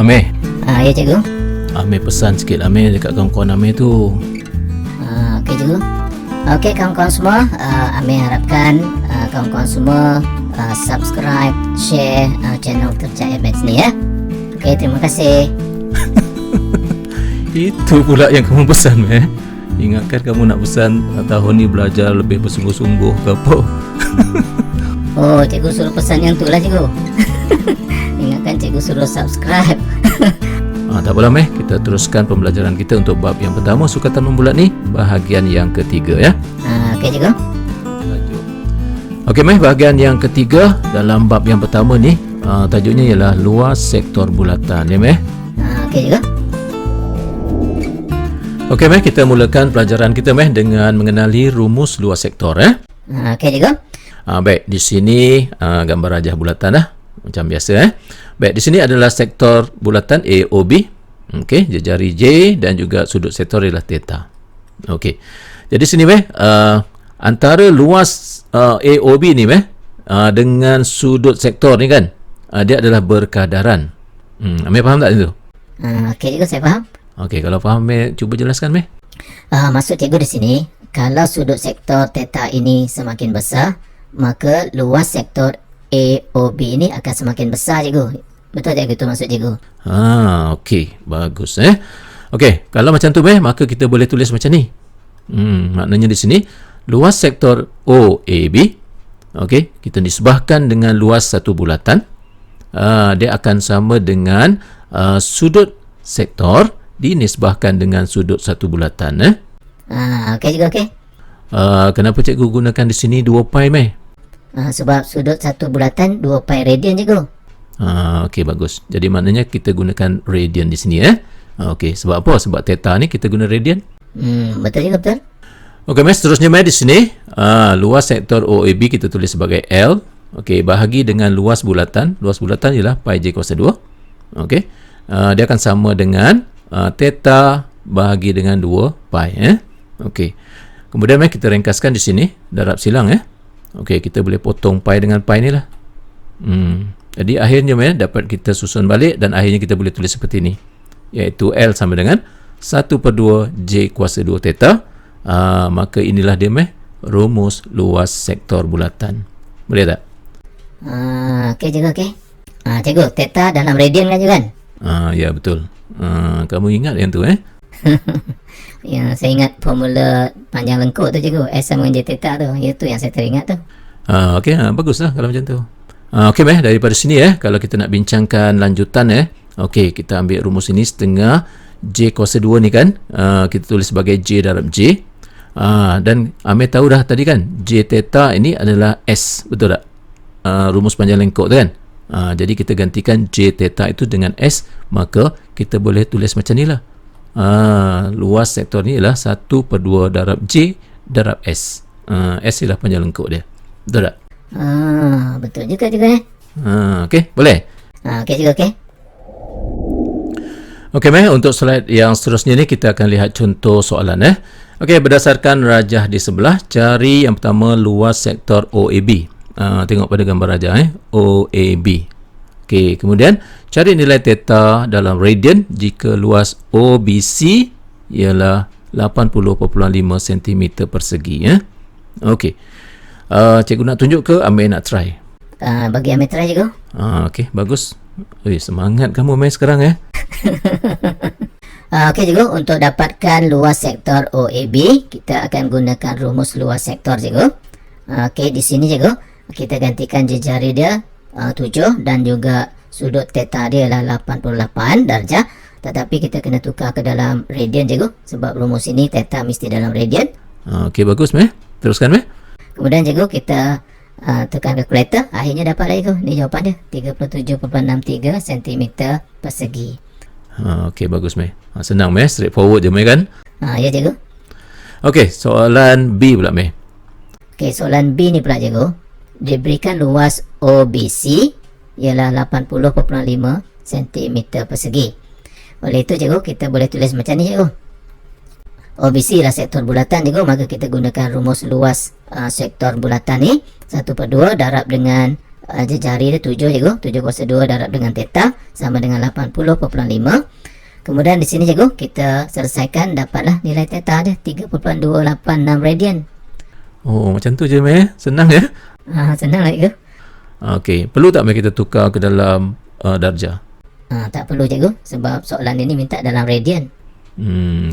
Amir. Ya cikgu. Amir pesan sikit Amir dekat kawan-kawan Amir tu. Okey cikgu. Okey kawan-kawan semua, Amir harapkan kawan-kawan semua subscribe, share channel Tercak MX ni ya. Okey, terima kasih. Itu pula yang kamu pesan Ingatkan kamu nak pesan tahun ni belajar lebih bersungguh-sungguh ke apa? Oh, cikgu suruh pesan yang tu lah cikgu. Ingatkan cikgu suruh subscribe. Tak apalah kita teruskan pembelajaran kita untuk bab yang pertama sukatan membulat ni, bahagian yang ketiga ya. Okey cikgu. Okey bahagian yang ketiga dalam bab yang pertama ni, tajuknya ialah luas sektor bulatan ya Okey cikgu. Okey kita mulakan pelajaran kita dengan mengenali rumus luas sektor Okey cikgu. Baik, di sini gambar rajah bulatan macam biasa Baik, di sini adalah sektor bulatan AOB. Okey, jari J dan juga sudut sektor ialah theta. Okey. Jadi sini antara luas AOB ni dengan sudut sektor ni kan, dia adalah berkadaran. Amir faham tak itu? Okey cikgu, saya faham. Okey, kalau faham cuba jelaskan Maksud cikgu di sini, kalau sudut sektor theta ini semakin besar, maka luas sektor AOB ini akan semakin besar cikgu. Betul tak itu maksud cikgu? Okey, bagus Okey, kalau macam tu maka kita boleh tulis macam ni. Maknanya di sini luas sektor OAB, okey, kita nisbahkan dengan luas satu bulatan. Dia akan sama dengan sudut sektor dinisbahkan dengan sudut satu bulatan Okey cikgu, okey. Kenapa cikgu gunakan di sini 2 pi sebab sudut satu bulatan 2 pi radian cikgu. Okey, bagus. Jadi maknanya kita gunakan radian di sini Okey, sebab apa? Sebab theta ni kita guna radian. Betul juga, betul. Okey, seterusnya di sini luas sektor OAB kita tulis sebagai L. Okey, bahagi dengan luas bulatan. Luas bulatan ialah pi j kuasa 2. Okey. Dia akan sama dengan theta bahagi dengan 2 pi Okey. Kemudian kita ringkaskan di sini darab silang Okey, kita boleh potong pi dengan pi ni lah. Jadi akhirnya dapat kita susun balik dan akhirnya kita boleh tulis seperti ini, iaitu L sama dengan 1/2 J kuasa 2 theta. Maka inilah dia rumus luas sektor bulatan. Boleh tak? Okey cikgu, okey. Cikgu, theta dalam radian kan? Ya betul. Kamu ingat yang tu Ya, saya ingat formula panjang lengkuk tu cikgu, S sama dengan J theta tu. Itu yang saya teringat tu. Okey, baguslah kalau macam tu. Okey daripada sini kalau kita nak bincangkan lanjutan okey, kita ambil rumus ini setengah J kuasa 2 ni kan, kita tulis sebagai J darab J. Dan Amir tahu dah tadi kan, J theta ini adalah S, betul tak? Rumus panjang lengkuk tu kan. Jadi kita gantikan J theta itu dengan S, maka kita boleh tulis macam ni lah. Luas sektor ni ialah 1/2 darab J darab S. S ialah panjang lengkuk dia. Betul tak? Betul juga juga Okey, boleh? Okey juga, okey. Okey untuk slide yang seterusnya ni kita akan lihat contoh soalan Okey, berdasarkan rajah di sebelah, cari yang pertama luas sektor OAB. Tengok pada gambar rajah OAB. Okey, kemudian cari nilai theta dalam radian jika luas OBC ialah 80.5 cm persegi Okey. Cikgu nak tunjuk ke Amir nak try? Bagi Amir try cikgu. Okey, bagus. Semangat kamu main sekarang Okey cikgu, untuk dapatkan luas sektor OAB, kita akan gunakan rumus luas sektor cikgu. Okey, di sini cikgu, kita gantikan jari dia 7 dan juga sudut theta dia adalah 88 darjah. Tetapi kita kena tukar ke dalam radian cikgu, sebab rumus ini theta mesti dalam radian. Okey, bagus teruskan Kemudian cikgu kita tekan kalkulator, akhirnya dapat lagi ni jawapan dia, 37.63 cm persegi. Okey, bagus senang straightforward je kan? Ya cikgu. Okey, soalan B pula Okey, soalan B ni pula cikgu, diberikan luas OBC ialah 80.5 cm persegi. Oleh itu cikgu, kita boleh tulis macam ni cikgu. OBC ialah sektor bulatan cikgu, maka kita gunakan rumus luas sektor bulatan ni 1/2 darab dengan jejari dia 7 cikgu. 7/2 darab dengan theta sama dengan 80.5. Kemudian di sini cikgu kita selesaikan, dapatlah nilai theta dia 3.286 radian. Oh, macam tu je meh. Senang ya. Senang lah cikgu. Okey, perlu tak meh kita tukar ke dalam darjah? Tak perlu cikgu, sebab soalan ini minta dalam radian.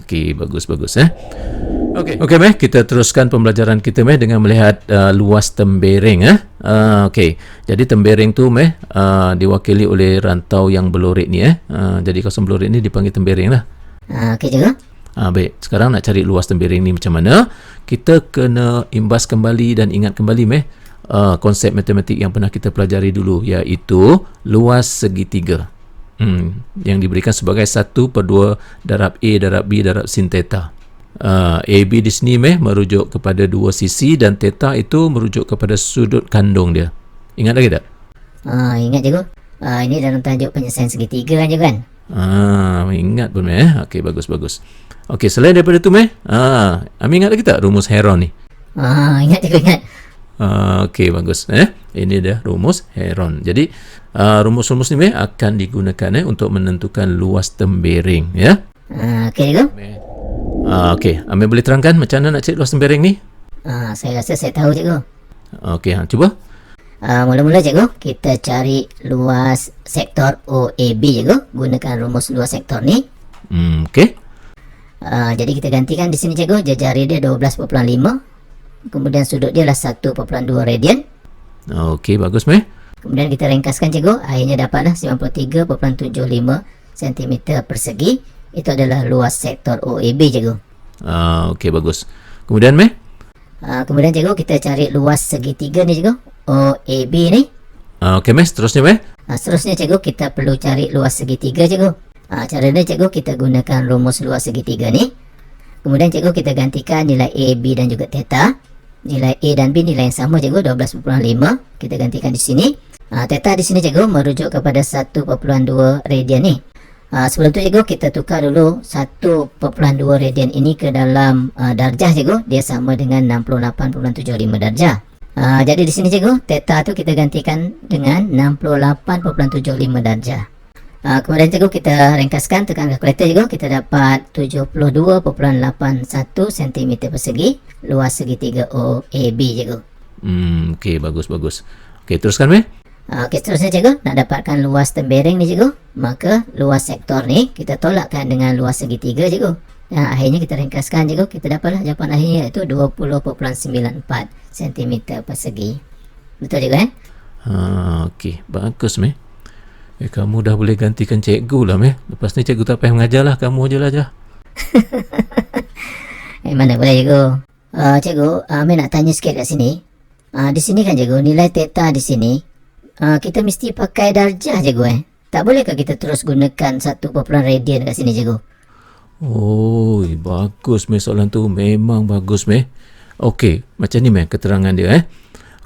Okey, bagus Okey meh, kita teruskan pembelajaran kita meh dengan melihat luas tembering okey. Jadi tembering tu meh diwakili oleh rantau yang belorik ni jadi kawasan belorik ni dipanggil tembering lah. Okey cikgu. Baik, sekarang nak cari luas tembering ni macam mana? Kita kena imbas kembali dan ingat kembali meh konsep matematik yang pernah kita pelajari dulu, iaitu luas segitiga. Yang diberikan sebagai 1/2 darab A darab B darab sin theta. AB di sini merujuk kepada dua sisi dan theta itu merujuk kepada sudut kandung dia. Ingat lagi tak? Ingat cikgu. Ini dalam tajuk penyelesaian segitiga aja kan? Ingat pun Okey, bagus. Okey, selain daripada tu Ami ingat lagi tak rumus Heron ni? Ingat cikgu, ingat. Okey, bagus. Ini dia rumus Heron. Jadi rumus-rumus ni akan digunakan untuk menentukan luas tembering ya. Okey cikgu. Okey, Ami boleh terangkan macam mana nak cari luas tembering ni? Saya rasa saya tahu cikgu. Okey, cuba. Mula-mula cikgu, kita cari luas sektor OAB cikgu, gunakan rumus luas sektor ni. Okey. Jadi kita gantikan di sini cikgu, jejari dia 12.5. Kemudian sudut dia lah 1.2 radian. Okey, bagus meh. Kemudian kita ringkaskan cikgu, akhirnya dapatlah 93.75 cm persegi. Itu adalah luas sektor OAB cikgu. Okey, bagus. Kemudian meh? Kemudian cikgu, kita cari luas segitiga ni cikgu, OAB ni. Okey meh, seterusnya meh? Seterusnya cikgu, kita perlu cari luas segitiga cikgu. Caranya cikgu, kita gunakan rumus luas segitiga ni. Kemudian cikgu, kita gantikan nilai A, B dan juga theta. Nilai A dan B nilai yang sama cikgu, 12.5. Kita gantikan di sini. Theta di sini cikgu merujuk kepada 1.2 radian ni. Sebelum tu cikgu, kita tukar dulu 1.2 radian ini ke dalam darjah cikgu. Dia sama dengan 68.75 darjah. Jadi di sini cikgu, theta tu kita gantikan dengan 68.75 darjah. Kemudian cikgu, kita ringkaskan, tekan kalkulator cikgu, kita dapat 72.81 cm persegi luas segitiga OAB cikgu. Okey, bagus. Okey, teruskan meh? Okey, seterusnya cikgu, nak dapatkan luas tembering ni cikgu, maka luas sektor ni kita tolakkan dengan luas segitiga cikgu. Dan akhirnya kita ringkaskan cikgu, kita dapatlah jawapan akhirnya iaitu 20.94 cm persegi. Betul cikgu Okey, bagus meh. Kamu dah boleh gantikan cikgu lah meh. Lepas ni cikgu tak payah mengajar lah, kamu je lah. Mana boleh cikgu. Cikgu, Amir nak tanya sikit kat sini. Di sini kan cikgu, nilai theta di sini kita mesti pakai darjah cikgu Tak bolehkah kita terus gunakan 1 radian kat sini cikgu? Oh, bagus meh soalan tu. Memang bagus meh. Okey, macam ni meh keterangan dia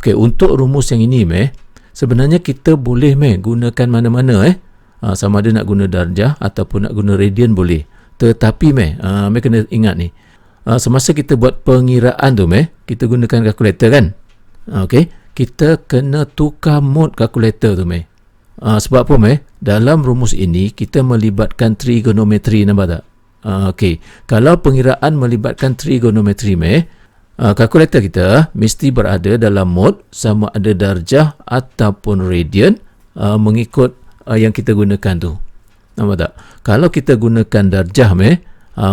Okey, untuk rumus yang ini meh, sebenarnya kita boleh gunakan mana-mana sama ada nak guna darjah ataupun nak guna radian boleh. Tetapi kena ingat ni. Semasa kita buat pengiraan tu kita gunakan kalkulator kan. Okey, kita kena tukar mod kalkulator tu sebab apa dalam rumus ini kita melibatkan trigonometri, nampak tak? Okey, kalau pengiraan melibatkan trigonometri kalkulator kita mesti berada dalam mod sama ada darjah ataupun radian mengikut yang kita gunakan tu. Nampak tak? Kalau kita gunakan darjah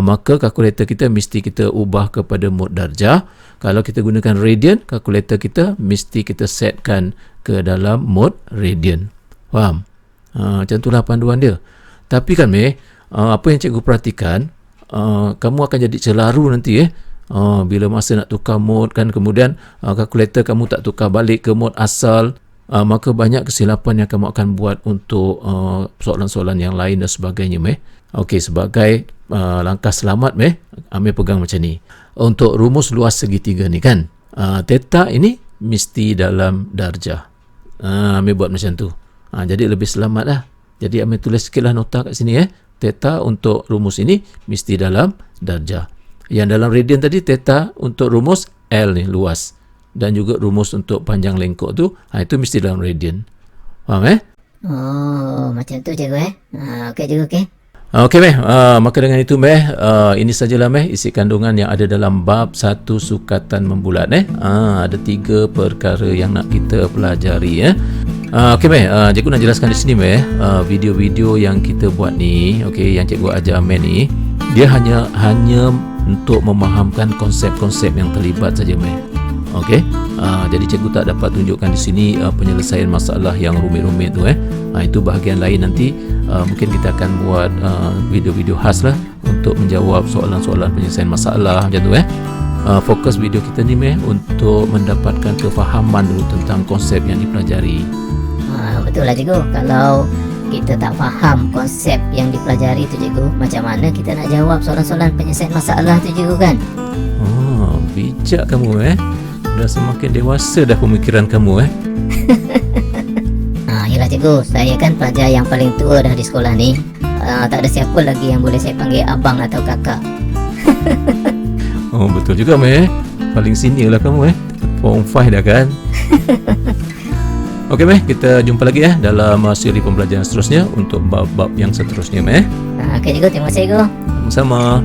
maka kalkulator kita mesti kita ubah kepada mod darjah. Kalau kita gunakan radian, kalkulator kita mesti kita setkan ke dalam mod radian. Faham? Macam itulah panduan dia. Tapi kan apa yang cikgu perhatikan, kamu akan jadi celaru nanti bila masa nak tukar mod kan, kemudian kalkulator kamu tak tukar balik ke mod asal, maka banyak kesilapan yang kamu akan buat untuk soalan-soalan yang lain dan sebagainya. Okey, sebagai langkah selamat Amir pegang macam ni. Untuk rumus luas segitiga ni kan, theta ini mesti dalam darjah. Amir buat macam tu. Jadi lebih selamat lah. Jadi Amir tulis sikitlah nota kat sini theta untuk rumus ini mesti dalam darjah. Yang dalam radian tadi theta untuk rumus L ni luas. dan juga rumus untuk panjang lengkok tu, itu mesti dalam radian. Faham Oh, macam tu cikgu okey cikgu, okey. Okey meh, maka dengan itu meh, ini sajalah meh isi kandungan yang ada dalam bab 1 sukatan membulat ada 3 perkara yang nak kita pelajari Okey meh, cikgu nak jelaskan di sini meh, video-video yang kita buat ni, okey, yang cikgu ajar meh ni, dia hanya untuk memahamkan konsep-konsep yang terlibat saja meh. Okey. Jadi cikgu tak dapat tunjukkan di sini penyelesaian masalah yang rumit-rumit tu itu bahagian lain nanti. Mungkin kita akan buat video-video khas lah untuk menjawab soalan-soalan penyelesaian masalah macam tu fokus video kita ni untuk mendapatkan kefahaman dulu tentang konsep yang dipelajari. Betul lah cikgu. Kalau kita tak faham konsep yang dipelajari tu cikgu, macam mana kita nak jawab soalan-soalan penyelesaian masalah tu cikgu kan? Bijak kamu dah semakin dewasa dah pemikiran kamu Yelah cikgu, saya kan pelajar yang paling tua dah di sekolah ni. Tak ada siapa lagi yang boleh saya panggil abang atau kakak. Betul juga paling senior lah kamu Form 5 dah kan. Okey kita jumpa lagi dalam siri pembelajaran seterusnya untuk bab-bab yang seterusnya Okey cikgu, terima kasih cikgu. Sama-sama.